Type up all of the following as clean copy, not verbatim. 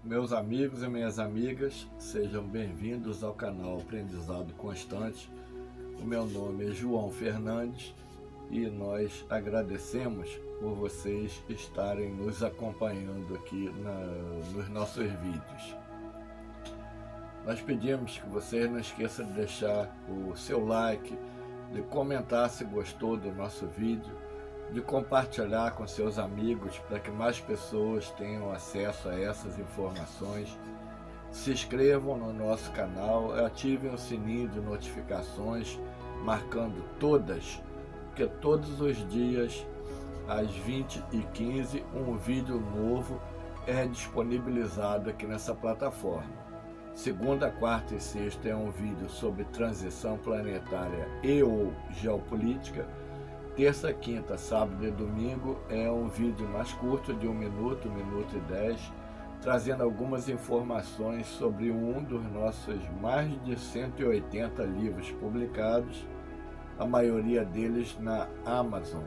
Meus amigos e minhas amigas, sejam bem-vindos ao canal Aprendizado Constante. O meu nome é João Fernandes e nós agradecemos por vocês estarem nos acompanhando aqui nos nossos vídeos. Nós pedimos que você não esqueça de deixar o seu like, de comentar se gostou do nosso vídeo, de compartilhar com seus amigos para que mais pessoas tenham acesso a essas informações. Se inscrevam no nosso canal, ativem o sininho de notificações, marcando todas, porque todos os dias, às 20h15, um vídeo novo é disponibilizado aqui nessa plataforma. Segunda, quarta e sexta é um vídeo sobre transição planetária e ou geopolítica. Terça, quinta, sábado e domingo é um vídeo mais curto, de 1 minuto, 1 minuto e 10, trazendo algumas informações sobre um dos nossos mais de 180 livros publicados, a maioria deles na Amazon,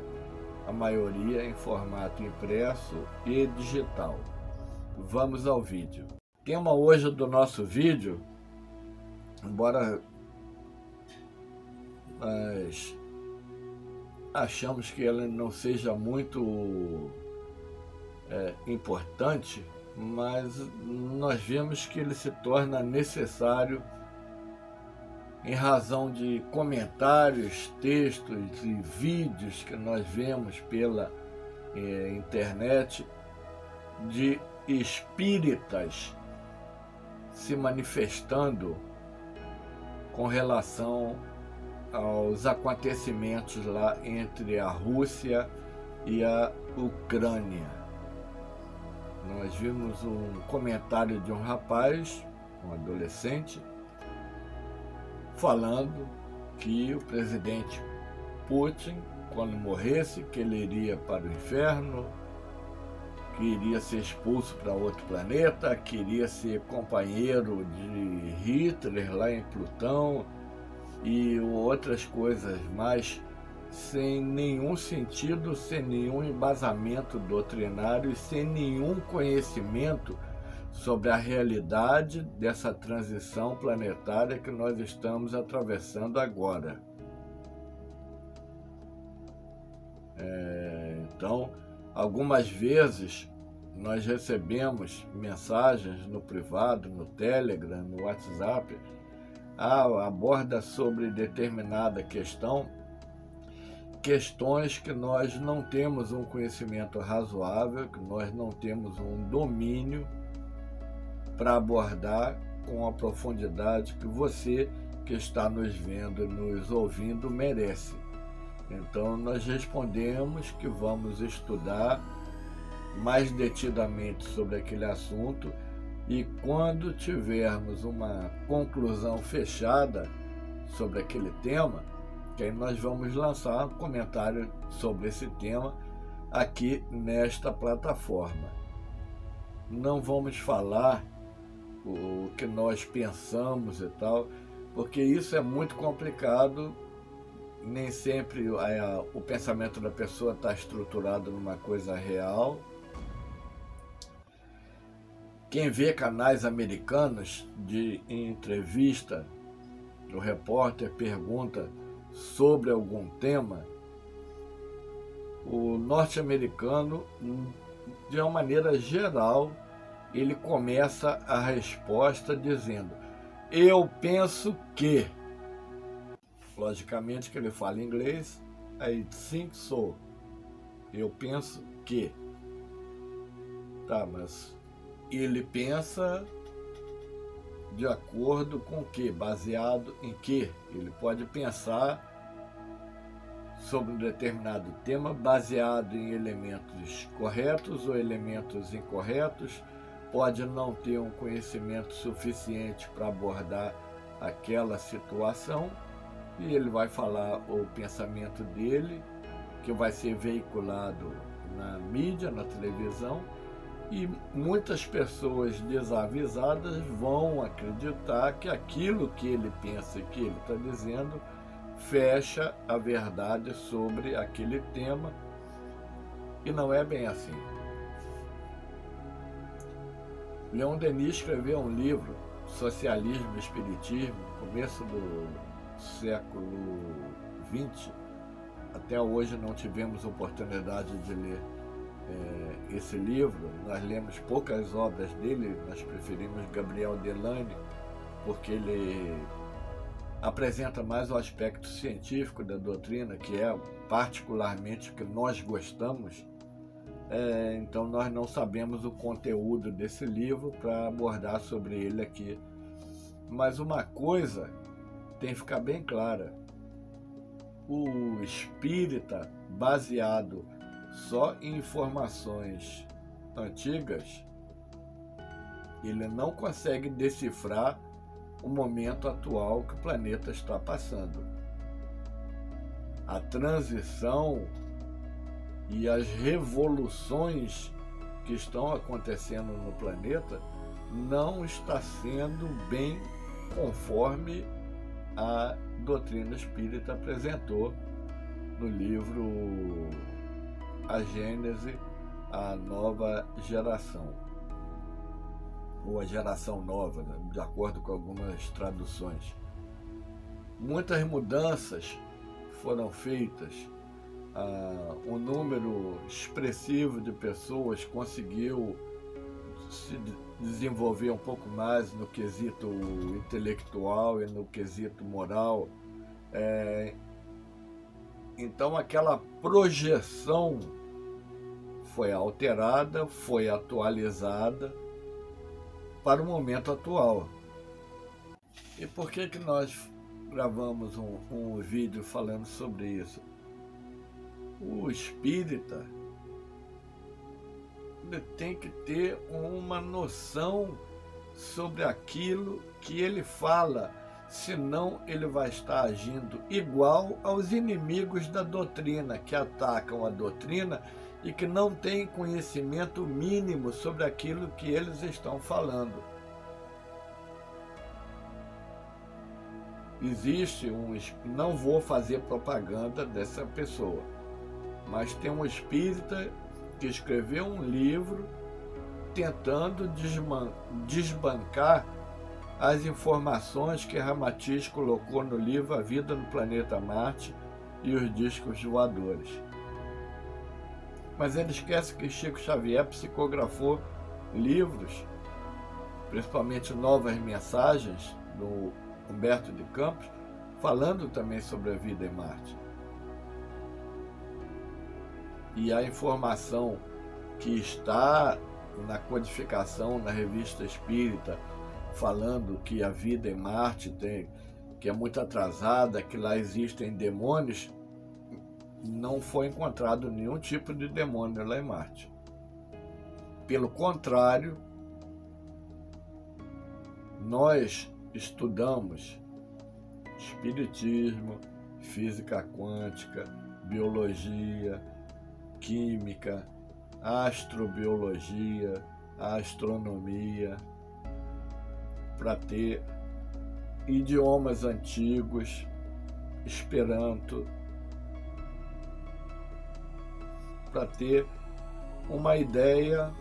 a maioria em formato impresso e digital. Vamos ao vídeo. O tema hoje do nosso vídeo, embora nós achamos que ela não seja muito importante, mas nós vemos que ele se torna necessário em razão de comentários, textos e vídeos que nós vemos pela internet de espíritas se manifestando com relação aos acontecimentos lá entre a Rússia e a Ucrânia. Nós vimos um comentário de um rapaz, um adolescente, falando que o presidente Putin, quando morresse, que ele iria para o inferno, que iria ser expulso para outro planeta, que iria ser companheiro de Hitler lá em Plutão, e outras coisas mais, sem nenhum sentido, sem nenhum embasamento doutrinário e sem nenhum conhecimento sobre a realidade dessa transição planetária que nós estamos atravessando agora. Então, algumas vezes nós recebemos mensagens no privado, no Telegram, no WhatsApp, aborda sobre determinada questões que nós não temos um conhecimento razoável, que nós não temos um domínio para abordar com a profundidade que você que está nos vendo e nos ouvindo merece. Então nós respondemos que vamos estudar mais detidamente sobre aquele assunto, e quando tivermos uma conclusão fechada sobre aquele tema, que aí nós vamos lançar um comentário sobre esse tema aqui nesta plataforma. Não vamos falar o que nós pensamos e tal, porque isso é muito complicado. Nem sempre o pensamento da pessoa está estruturado numa coisa real. Quem vê canais americanos de entrevista, o repórter pergunta sobre algum tema, o norte-americano, de uma maneira geral, ele começa a resposta dizendo: eu penso que. Logicamente que ele fala inglês, I think so. Eu penso que. Tá, mas ele pensa de acordo com o que? Baseado em que? Ele pode pensar sobre um determinado tema baseado em elementos corretos ou elementos incorretos, pode não ter um conhecimento suficiente para abordar aquela situação, e ele vai falar o pensamento dele, que vai ser veiculado na mídia, na televisão, e muitas pessoas desavisadas vão acreditar que aquilo que ele pensa e que ele está dizendo fecha a verdade sobre aquele tema, e não é bem assim. Leon Denis escreveu um livro, Socialismo e Espiritismo, começo do século XX. Até hoje não tivemos oportunidade de ler esse livro. Nós lemos poucas obras dele, nós preferimos Gabriel Delane, porque ele apresenta mais o aspecto científico da doutrina, que é particularmente o que nós gostamos. Então nós não sabemos o conteúdo desse livro para abordar sobre ele aqui. Mas uma coisa tem que ficar bem clara: o espírita, baseado só em informações antigas, ele não consegue decifrar o momento atual que o planeta está passando. A transição e as revoluções que estão acontecendo no planeta não está sendo bem conforme a doutrina espírita apresentou no livro A Gênese, a Nova Geração, ou a Geração Nova, né? De acordo com algumas traduções. Muitas mudanças foram feitas. Um número expressivo de pessoas conseguiu se desenvolver um pouco mais no quesito intelectual e no quesito moral. Então aquela projeção foi alterada, foi atualizada para o momento atual. E por que nós gravamos um vídeo falando sobre isso? O espírita, ele tem que ter uma noção sobre aquilo que ele fala, senão ele vai estar agindo igual aos inimigos da doutrina, que atacam a doutrina e que não têm conhecimento mínimo sobre aquilo que eles estão falando. Existe não vou fazer propaganda dessa pessoa, mas tem um espírita que escreveu um livro tentando desbancar as informações que Ramatiz colocou no livro A Vida no Planeta Marte e os Discos Voadores. Mas ele esquece que Chico Xavier psicografou livros, principalmente Novas Mensagens, do Humberto de Campos, falando também sobre a vida em Marte. E a informação que está na codificação na Revista Espírita, falando que a vida em Marte que é muito atrasada, que lá existem demônios, não foi encontrado nenhum tipo de demônio lá em Marte. Pelo contrário, nós estudamos espiritismo, física quântica, biologia, química, astrobiologia, astronomia, para ter idiomas antigos, Esperanto, para ter uma ideia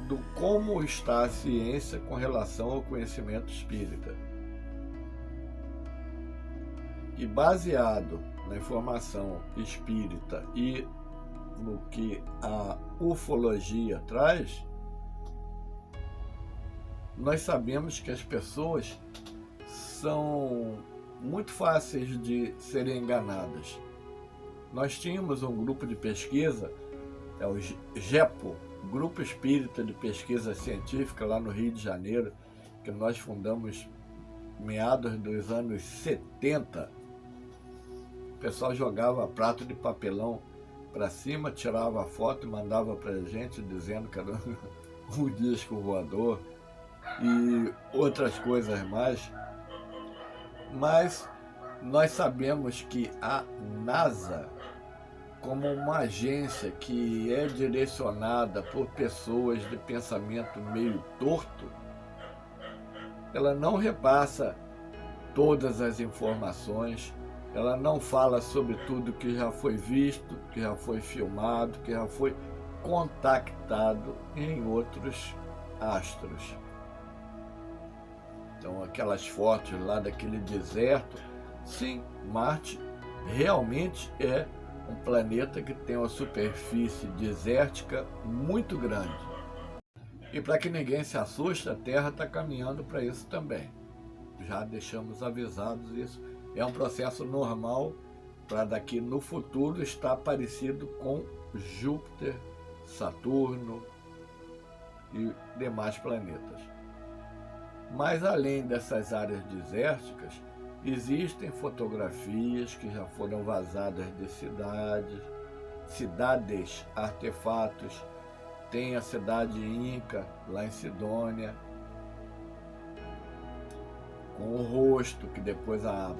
do como está a ciência com relação ao conhecimento espírita. E baseado na informação espírita e no que a ufologia traz, nós sabemos que as pessoas são muito fáceis de serem enganadas. Nós tínhamos um grupo de pesquisa, o GEPO, Grupo Espírita de Pesquisa Científica, lá no Rio de Janeiro, que nós fundamos meados dos anos 70. O pessoal jogava prato de papelão para cima, tirava a foto e mandava para a gente dizendo que era um disco voador e outras coisas mais. Mas nós sabemos que a NASA, como uma agência que é direcionada por pessoas de pensamento meio torto, ela não repassa todas as informações, ela não fala sobre tudo que já foi visto, que já foi filmado, que já foi contactado em outros astros. Então, aquelas fotos lá daquele deserto, sim, Marte realmente é um planeta que tem uma superfície desértica muito grande. E para que ninguém se assuste, a Terra está caminhando para isso também. Já deixamos avisados isso. É um processo normal para daqui no futuro estar parecido com Júpiter, Saturno e demais planetas. Mas além dessas áreas desérticas, existem fotografias que já foram vazadas de cidades, artefatos. Tem a cidade Inca, lá em Sidônia, com o rosto, que depois a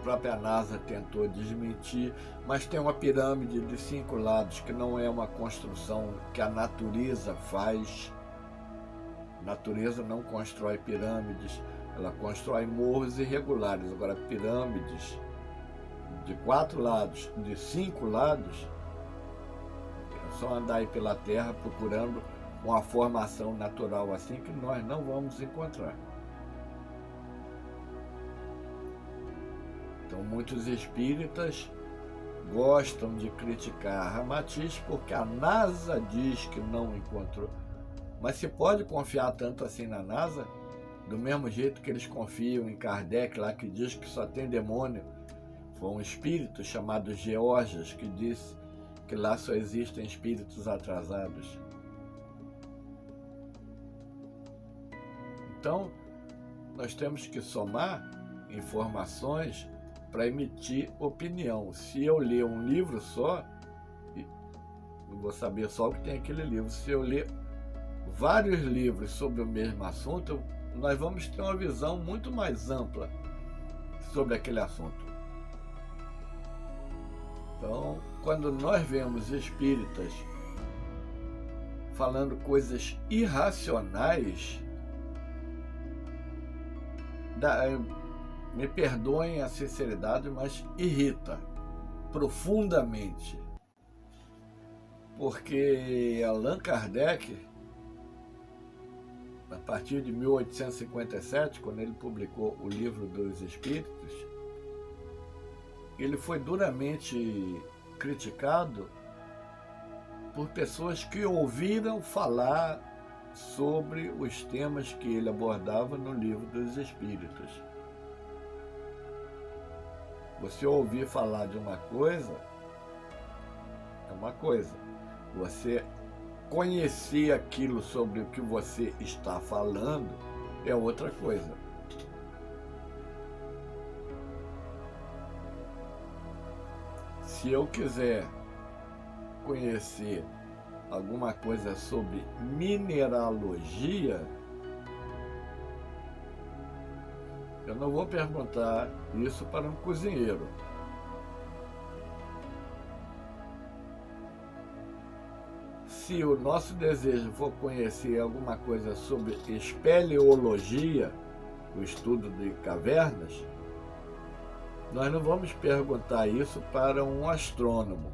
própria NASA tentou desmentir, mas tem uma pirâmide de 5 lados, que não é uma construção que a natureza faz. A natureza não constrói pirâmides, ela constrói morros irregulares. Agora, pirâmides de 4 lados, de 5 lados, é só andar aí pela Terra procurando uma formação natural assim que nós não vamos encontrar. Então, muitos espíritas gostam de criticar Ramatiz porque a NASA diz que não encontrou. Mas se pode confiar tanto assim na NASA? Do mesmo jeito que eles confiam em Kardec, lá que diz que só tem demônio. Foi um espírito chamado Georgias que disse que lá só existem espíritos atrasados. Então, nós temos que somar informações para emitir opinião. Se eu ler um livro só, eu vou saber só o que tem aquele livro. Se eu ler vários livros sobre o mesmo assunto, nós vamos ter uma visão muito mais ampla sobre aquele assunto. Então, quando nós vemos espíritas falando coisas irracionais, me perdoem a sinceridade, mas irrita profundamente. Porque Allan Kardec, a partir de 1857, quando ele publicou o Livro dos Espíritos, ele foi duramente criticado por pessoas que ouviram falar sobre os temas que ele abordava no Livro dos Espíritos. Você ouvir falar de uma coisa é uma coisa. Você conhecer aquilo sobre o que você está falando é outra coisa. Se eu quiser conhecer alguma coisa sobre mineralogia, eu não vou perguntar isso para um cozinheiro. Se o nosso desejo for conhecer alguma coisa sobre espeleologia, o estudo de cavernas, nós não vamos perguntar isso para um astrônomo.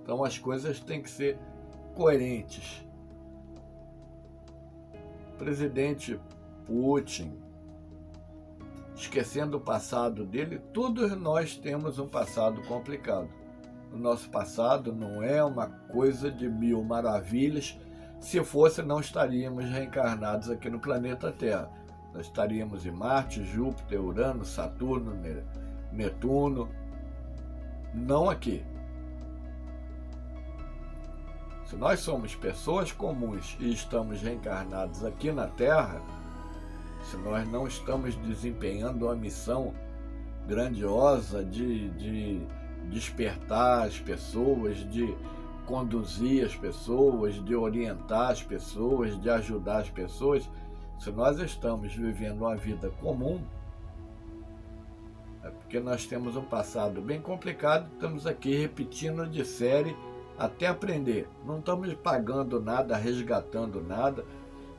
Então as coisas têm que ser coerentes. O presidente Putin, esquecendo o passado dele, todos nós temos um passado complicado. O nosso passado não é uma coisa de 1000 maravilhas. Se fosse, não estaríamos reencarnados aqui no planeta Terra. Nós estaríamos em Marte, Júpiter, Urano, Saturno, Netuno. Não aqui. Se nós somos pessoas comuns e estamos reencarnados aqui na Terra, se nós não estamos desempenhando uma missão grandiosa de despertar as pessoas, de conduzir as pessoas, de orientar as pessoas, de ajudar as pessoas, se nós estamos vivendo uma vida comum, é porque nós temos um passado bem complicado, estamos aqui repetindo de série até aprender. Não estamos pagando nada, resgatando nada.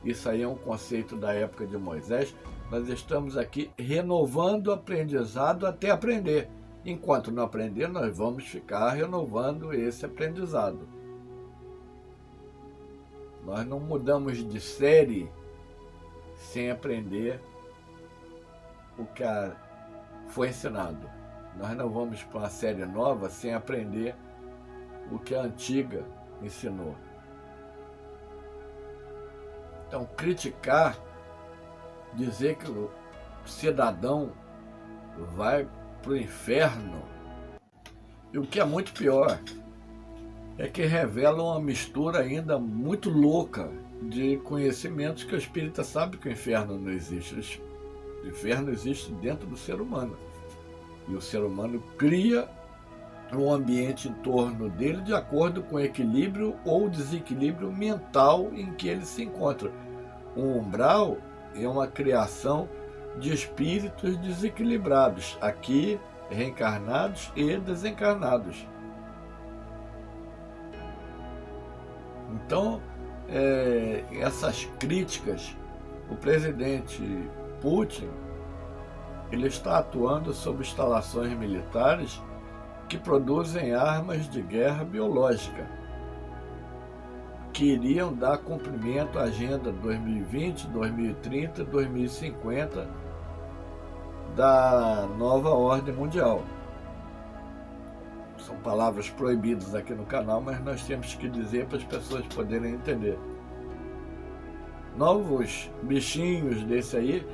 Isso aí é um conceito da época de Moisés. Nós estamos aqui renovando o aprendizado até aprender. Enquanto não aprender, nós vamos ficar renovando esse aprendizado. Nós não mudamos de série sem aprender o que foi ensinado. Nós não vamos para uma série nova sem aprender o que a antiga ensinou. Então, criticar, dizer que o cidadão vai para o inferno, e o que é muito pior, é que revela uma mistura ainda muito louca de conhecimentos que o espírita sabe que o inferno não existe. O inferno existe dentro do ser humano. E o ser humano cria um ambiente em torno dele de acordo com o equilíbrio ou desequilíbrio mental em que ele se encontra. O umbral é uma criação de espíritos desequilibrados, aqui reencarnados e desencarnados. Então, essas críticas, o presidente Putin, ele está atuando sobre instalações militares que produzem armas de guerra biológica, que iriam dar cumprimento à Agenda 2020, 2030, 2050 da nova ordem mundial. São palavras proibidas aqui no canal, mas nós temos que dizer para as pessoas poderem entender. Novos bichinhos desse aí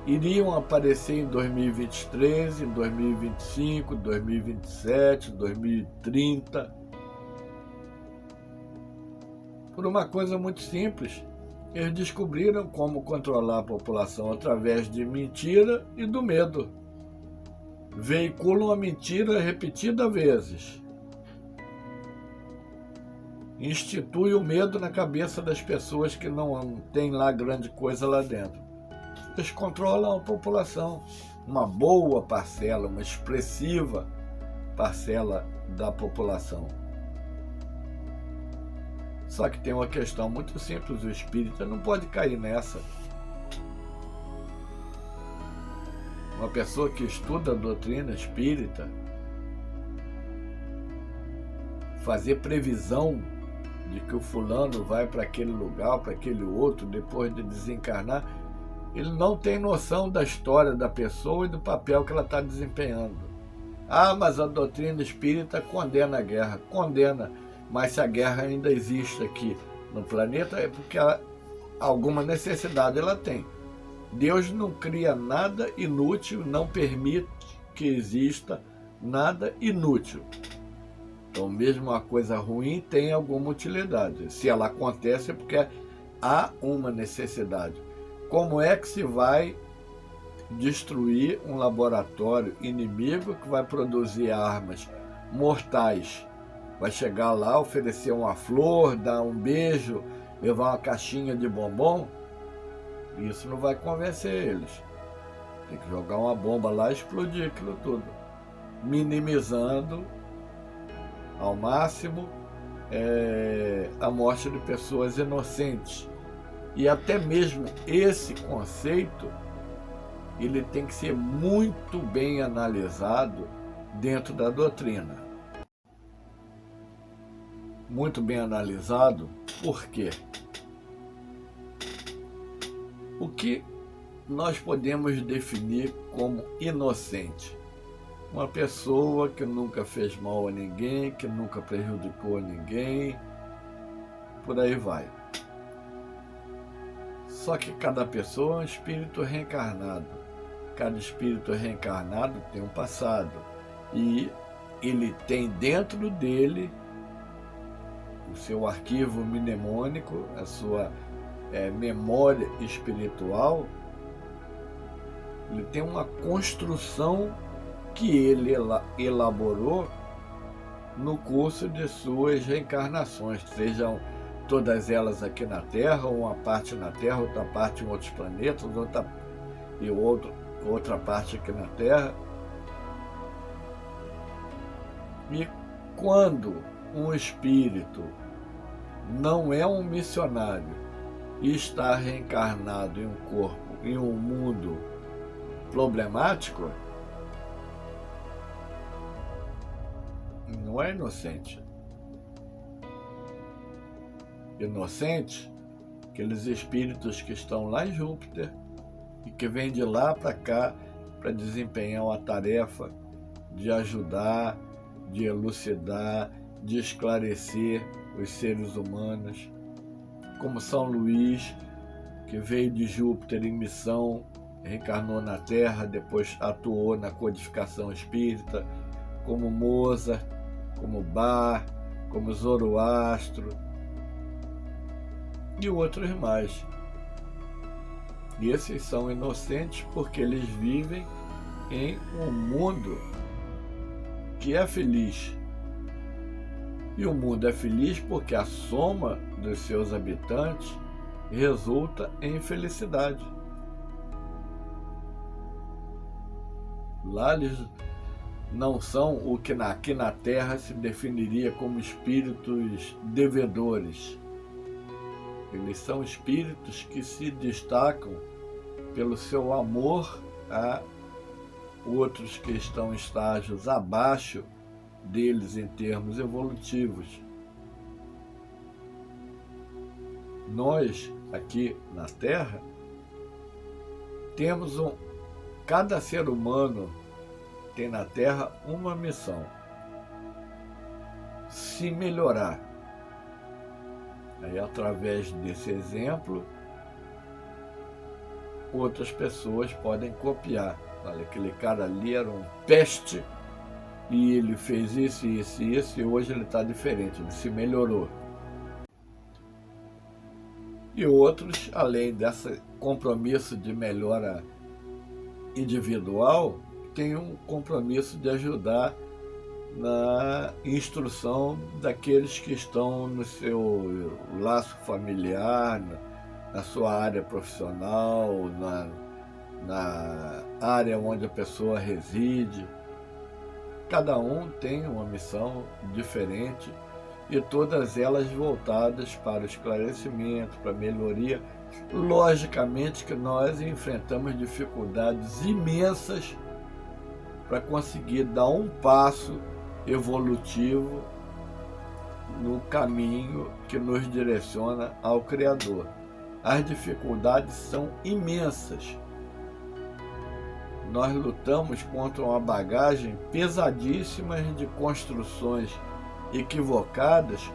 iriam aparecer em 2023, em 2025, 2027, 2030. Por uma coisa muito simples, eles descobriram como controlar a população através de mentira e do medo. Veiculam a mentira repetidas vezes. Institui o medo na cabeça das pessoas que não tem lá grande coisa lá dentro. Eles controlam a população, uma boa parcela, uma expressiva parcela da população. Só que tem uma questão muito simples, o espírita não pode cair nessa. Uma pessoa que estuda a doutrina espírita, fazer previsão de que o fulano vai para aquele lugar, para aquele outro, depois de desencarnar, ele não tem noção da história da pessoa e do papel que ela está desempenhando. Ah, mas a doutrina espírita condena a guerra. Condena, mas se a guerra ainda existe aqui no planeta, é porque alguma necessidade ela tem. Deus não cria nada inútil, não permite que exista nada inútil. Então, mesmo uma coisa ruim tem alguma utilidade. Se ela acontece é porque há uma necessidade. Como é que se vai destruir um laboratório inimigo que vai produzir armas mortais? Vai chegar lá, oferecer uma flor, dar um beijo, levar uma caixinha de bombom? Isso não vai convencer eles. Tem que jogar uma bomba lá e explodir aquilo tudo, minimizando ao máximo a morte de pessoas inocentes. E até mesmo esse conceito, ele tem que ser muito bem analisado dentro da doutrina. Muito bem analisado, por quê? O que nós podemos definir como inocente? Uma pessoa que nunca fez mal a ninguém, que nunca prejudicou a ninguém, por aí vai. Só que cada pessoa é um espírito reencarnado. Cada espírito reencarnado tem um passado. E ele tem dentro dele o seu arquivo mnemônico, a sua memória espiritual. Ele tem uma construção que ele elaborou no curso de suas reencarnações, sejam todas elas aqui na Terra, uma parte na Terra, outra parte em outros planetas, outra parte aqui na Terra. E quando um espírito não é um missionário e está reencarnado em um corpo, em um mundo problemático, não é inocente. Inocente aqueles espíritos que estão lá em Júpiter e que vêm de lá para cá para desempenhar uma tarefa de ajudar, de elucidar, de esclarecer os seres humanos, como São Luís, que veio de Júpiter em missão, reencarnou na Terra, depois atuou na codificação espírita, como Mozart, como Bach, como Zoroastro e outros mais. E esses são inocentes porque eles vivem em um mundo que é feliz. E o mundo é feliz porque a soma dos seus habitantes resulta em felicidade. Lá eles não são o que aqui na Terra se definiria como espíritos devedores. Eles são espíritos que se destacam pelo seu amor a outros que estão em estágios abaixo deles em termos evolutivos. Nós, aqui na Terra, temos cada ser humano tem na Terra uma missão: se melhorar. Aí, através desse exemplo, outras pessoas podem copiar. Olha, aquele cara ali era um peste e ele fez isso, isso e isso, e hoje ele está diferente, ele se melhorou. E outros, além desse compromisso de melhora individual, têm um compromisso de ajudar na instrução daqueles que estão no seu laço familiar, na sua área profissional, na área onde a pessoa reside. Cada um tem uma missão diferente e todas elas voltadas para o esclarecimento, para a melhoria. Logicamente que nós enfrentamos dificuldades imensas para conseguir dar um passo evolutivo no caminho que nos direciona ao Criador. As dificuldades são imensas. Nós lutamos contra uma bagagem pesadíssima de construções equivocadas,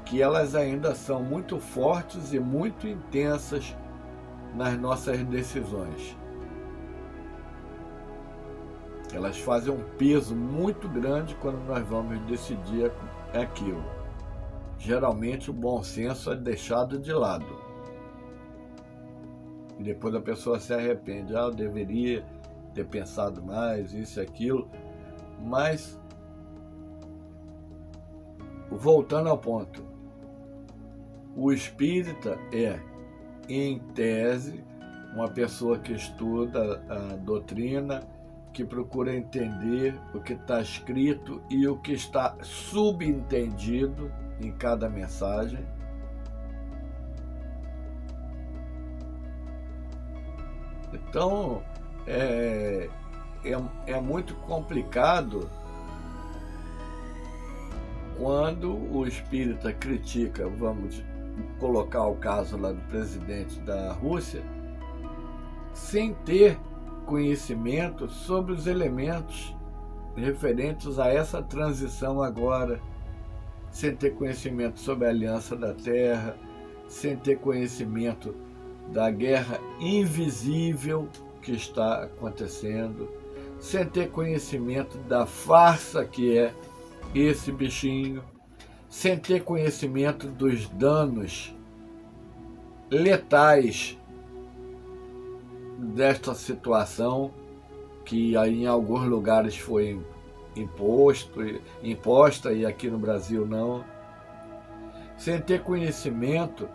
que elas ainda são muito fortes e muito intensas nas nossas decisões. Elas fazem um peso muito grande quando nós vamos decidir aquilo. Geralmente o bom senso é deixado de lado. E depois a pessoa se arrepende. Eu deveria ter pensado mais, isso e aquilo. Mas, voltando ao ponto, o espírita é, em tese, uma pessoa que estuda a doutrina, que procura entender o que está escrito e o que está subentendido em cada mensagem. Então, é muito complicado quando o espírita critica, vamos colocar o caso lá do presidente da Rússia, sem ter conhecimento sobre os elementos referentes a essa transição agora, sem ter conhecimento sobre a Aliança da Terra, sem ter conhecimento da guerra invisível que está acontecendo, sem ter conhecimento da farsa que é esse bichinho, sem ter conhecimento dos danos letais desta situação que aí em alguns lugares foi imposta e aqui no Brasil não, sem ter conhecimento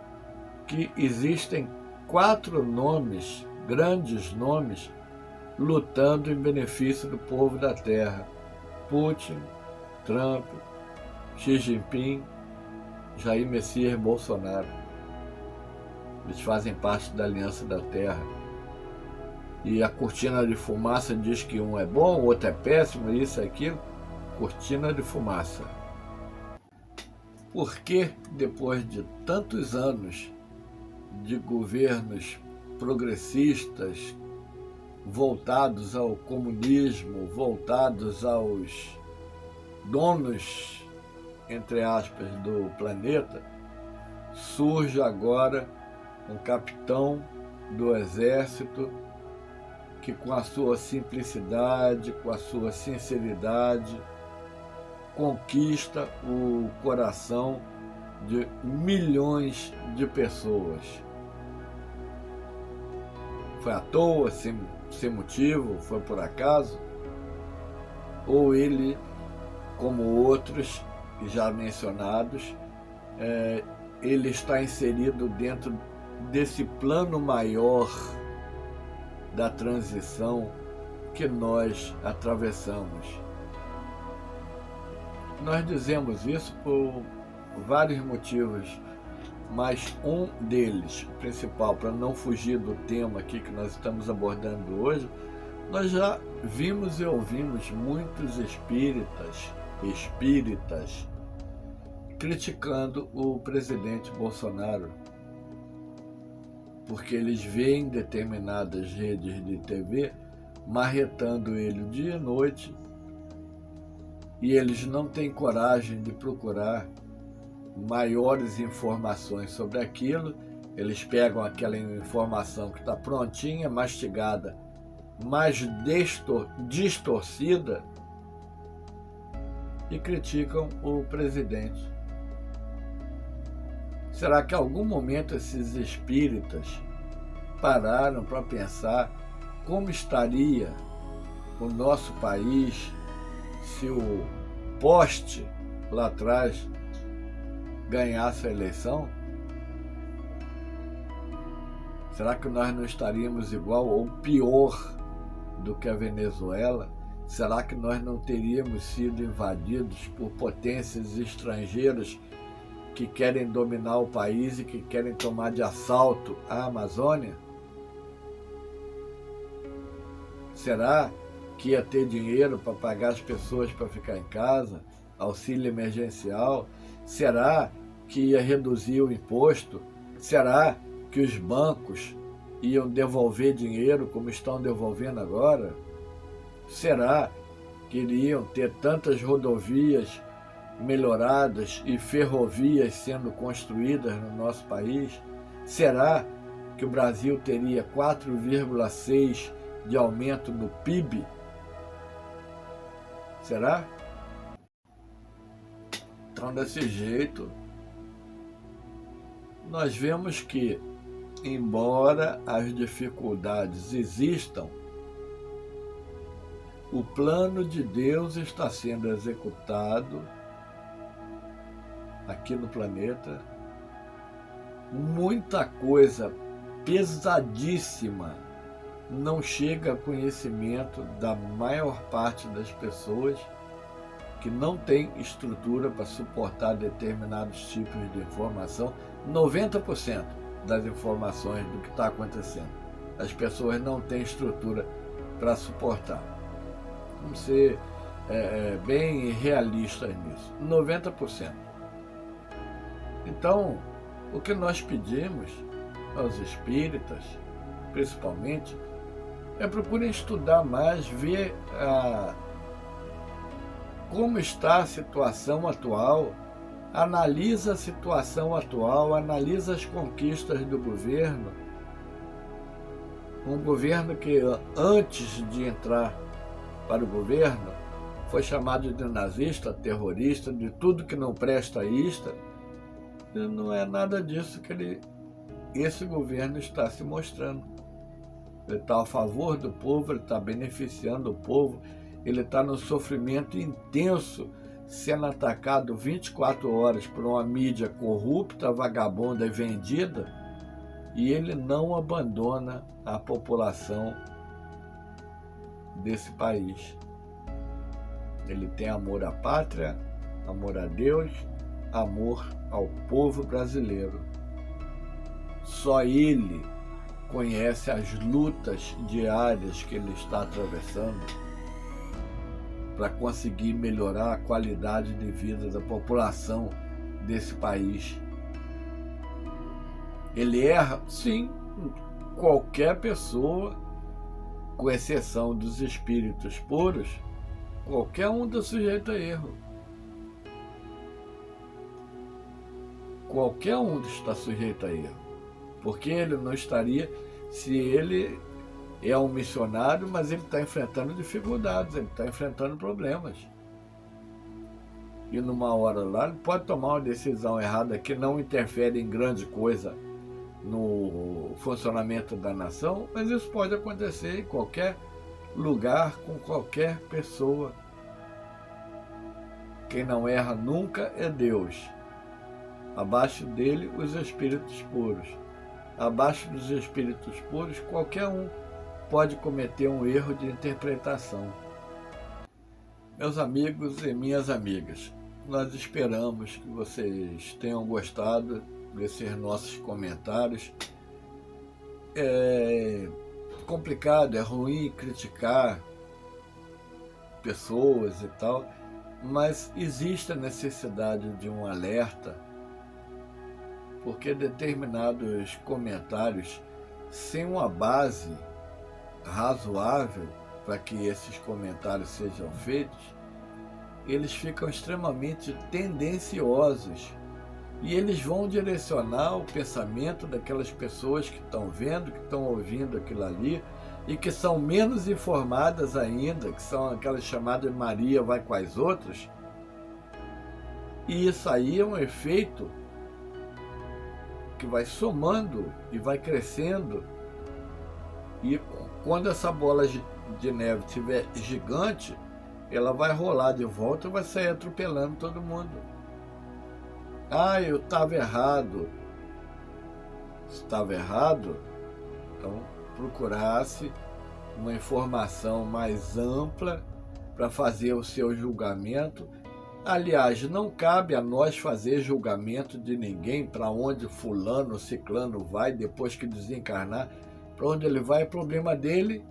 que existem 4 nomes, grandes nomes, lutando em benefício do povo da Terra: Putin, Trump, Xi Jinping, Jair Messias Bolsonaro. Eles fazem parte da Aliança da Terra. E a cortina de fumaça diz que um é bom, o outro é péssimo, isso e aquilo. Cortina de fumaça. Por que, depois de tantos anos de governos progressistas voltados ao comunismo, voltados aos donos, entre aspas, do planeta, surge agora um capitão do exército que, com a sua simplicidade, com a sua sinceridade, conquista o coração de milhões de pessoas. Foi à toa, sem motivo, foi por acaso? Ou ele, como outros já mencionados, ele está inserido dentro desse plano maior da transição que nós atravessamos? Nós dizemos isso por vários motivos, mas um deles, o principal, para não fugir do tema aqui que nós estamos abordando hoje, nós já vimos e ouvimos muitos espíritas criticando o presidente Bolsonaro, porque eles veem determinadas redes de TV marretando ele dia e noite, e eles não têm coragem de procurar maiores informações sobre aquilo. Eles pegam aquela informação que está prontinha, mastigada, mas distorcida, e criticam o presidente. Será que em algum momento esses espíritas pararam para pensar como estaria o nosso país se o poste lá atrás ganhasse a eleição? Será que nós não estaríamos igual ou pior do que a Venezuela? Será que nós não teríamos sido invadidos por potências estrangeiras que querem dominar o país e que querem tomar de assalto a Amazônia? Será que ia ter dinheiro para pagar as pessoas para ficar em casa, auxílio emergencial? Será que ia reduzir o imposto? Será que os bancos iam devolver dinheiro como estão devolvendo agora? Será que iriam ter tantas rodovias melhoradas e ferrovias sendo construídas no nosso país? Será que o Brasil teria 4,6% de aumento no PIB? Será? Então, desse jeito, nós vemos que, embora as dificuldades existam, o plano de Deus está sendo executado aqui no planeta. Muita coisa pesadíssima não chega a conhecimento da maior parte das pessoas, que não tem estrutura para suportar determinados tipos de informação. 90% das informações do que está acontecendo, as pessoas não têm estrutura para suportar. Vamos ser bem realistas nisso. 90%. Então, o que nós pedimos aos espíritas, principalmente, procurem estudar mais, ver como está a situação atual, analisa a situação atual, analisa as conquistas do governo. Um governo que, antes de entrar para o governo, foi chamado de nazista, terrorista, de tudo que não presta isto. E não é nada disso que esse governo está se mostrando. Ele está a favor do povo, ele está beneficiando o povo, ele está no sofrimento intenso, sendo atacado 24 horas por uma mídia corrupta, vagabunda e vendida, e ele não abandona a população desse país. Ele tem amor à pátria, amor a Deus, amor ao povo brasileiro. Só ele conhece as lutas diárias que ele está atravessando para conseguir melhorar a qualidade de vida da população desse país. Ele erra? Sim, qualquer pessoa, com exceção dos espíritos puros, qualquer um está sujeito a erro. Qualquer um está sujeito a erro. Porque ele não estaria, se ele é um missionário, mas ele está enfrentando dificuldades, ele está enfrentando problemas. E numa hora lá, ele pode tomar uma decisão errada que não interfere em grande coisa no funcionamento da nação, mas isso pode acontecer em qualquer lugar, com qualquer pessoa. Quem não erra nunca é Deus. Abaixo dele, os espíritos puros. Abaixo dos espíritos puros, qualquer um pode cometer um erro de interpretação. Meus amigos e minhas amigas, nós esperamos que vocês tenham gostado desses nossos comentários. É complicado, é ruim criticar pessoas e tal, mas existe a necessidade de um alerta, porque determinados comentários, sem uma base razoável para que esses comentários sejam feitos, eles ficam extremamente tendenciosos e eles vão direcionar o pensamento daquelas pessoas que estão vendo, que estão ouvindo aquilo ali e que são menos informadas ainda, que são aquelas chamadas Maria vai com as outras. E isso aí é um efeito que vai somando e vai crescendo, e quando essa bola de neve estiver gigante, ela vai rolar de volta e vai sair atropelando todo mundo. Ah, eu estava errado. Estava errado? Então procurasse uma informação mais ampla para fazer o seu julgamento. Aliás, não cabe a nós fazer julgamento de ninguém, para onde fulano ou ciclano vai depois que desencarnar. Para onde ele vai é problema dele.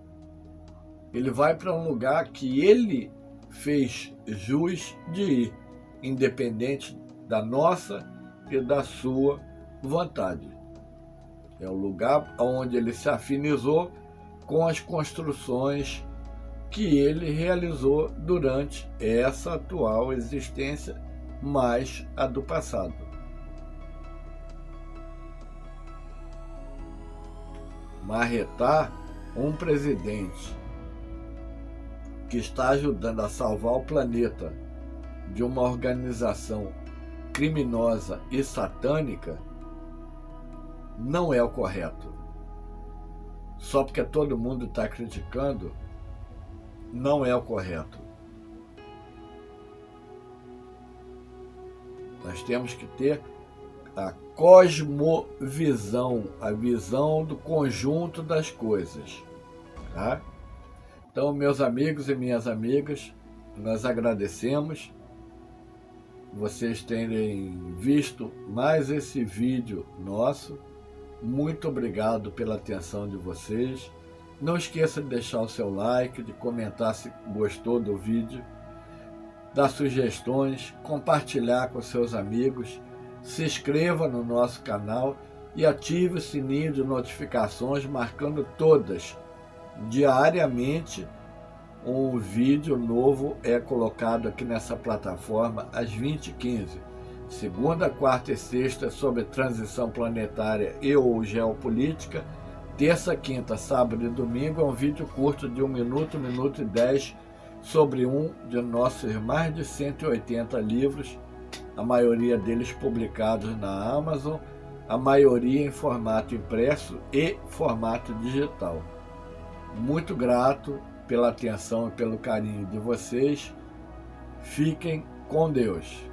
Ele vai para um lugar que ele fez jus de ir, independente da nossa e da sua vontade. É o lugar onde ele se afinizou com as construções que ele realizou durante essa atual existência, mais a do passado. Marretar um presidente que está ajudando a salvar o planeta de uma organização criminosa e satânica não é o correto. Só porque todo mundo está criticando, não é o correto. Nós temos que ter a cosmovisão, a visão do conjunto das coisas, tá? Então, meus amigos e minhas amigas, nós agradecemos vocês terem visto mais esse vídeo nosso. Muito obrigado pela atenção de vocês. Não esqueça de deixar o seu like, de comentar se gostou do vídeo, dar sugestões, compartilhar com seus amigos, se inscreva no nosso canal e ative o sininho de notificações, marcando todas. Diariamente um vídeo novo é colocado aqui nessa plataforma às 20h15. Segunda, quarta e sexta sobre transição planetária e ou geopolítica. Terça, quinta, sábado e domingo é um vídeo curto de 1 minuto, 1 minuto e 10 sobre um de nossos mais de 180 livros, a maioria deles publicados na Amazon, a maioria em formato impresso e formato digital. Muito grato pela atenção e pelo carinho de vocês. Fiquem com Deus.